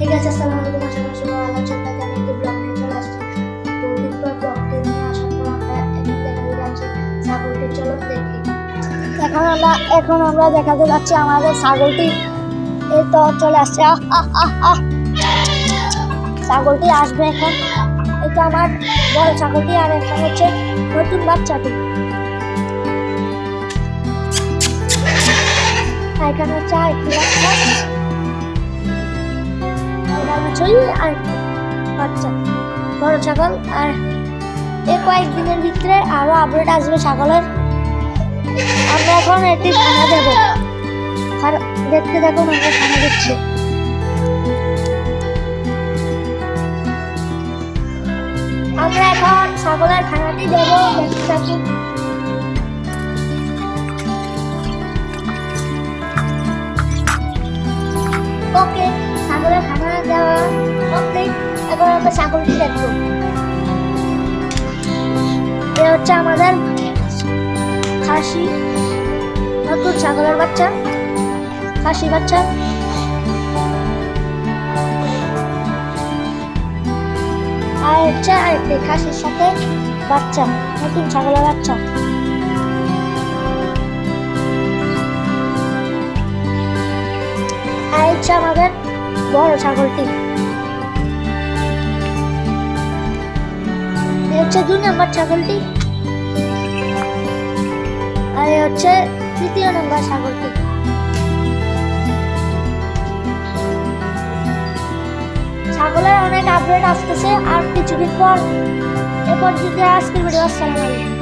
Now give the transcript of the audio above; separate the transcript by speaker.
Speaker 1: ঠিক আছে, আসসালামু আলাইকুম। আশা করি সবাই ভালো আছেন। তাকে আমি একটি ব্লগ নিয়ে চলে আসছি। দুদিন পর ব্লগটি নিয়ে আসার পর আমরা এখন দেখাতে যাচ্ছি ছাগলটি। চলো দেখি। এখন আমরা দেখাতে যাচ্ছি আমাদের ছাগলটি। এই তো চলে আসছে। ছাগলটি আসবে এখন। এই তো আমার বড় ছাগলটি, আর একটা হচ্ছে নতুন বাচ্চাটি। এখানে হচ্ছে আরেকটি বাচ্চা, আর বাচ্চা বড় ছাগল। আর এই কয়েকদিনের ভিতরে আরো আপডেট আসবে ছাগলের। আমরা এখন একটি খানা দেব, দেখতে দেখুন আমরা খানা দিচ্ছি। আমরা এখন ছাগলের খানাটি দেবো, দেখতে থাকুন। ওকে, ছাগলের খানা দেওয়া কমপ্লিট। এখন আমরা ছাগলটি দেখবো। এ হচ্ছে আমাদের খাসি, নতুন ছাগলের বাচ্চা, খাসি বাচ্চা। আর হচ্ছে আরেকটি খাসির সাথে বাচ্চা, নতুন ছাগলের বাচ্চা। আর হচ্ছে আমাদের বড় ছাগলটি। হচ্ছে 2 নম্বর ছাগলটি, আর হচ্ছে 3য় নম্বর ছাগলটি। ছাগলের অনেক আপডেট আসতেছে আর কিছুদিন পর। এরপর যদি আজকের ভিডিও। আসসালামু আলাইকুম।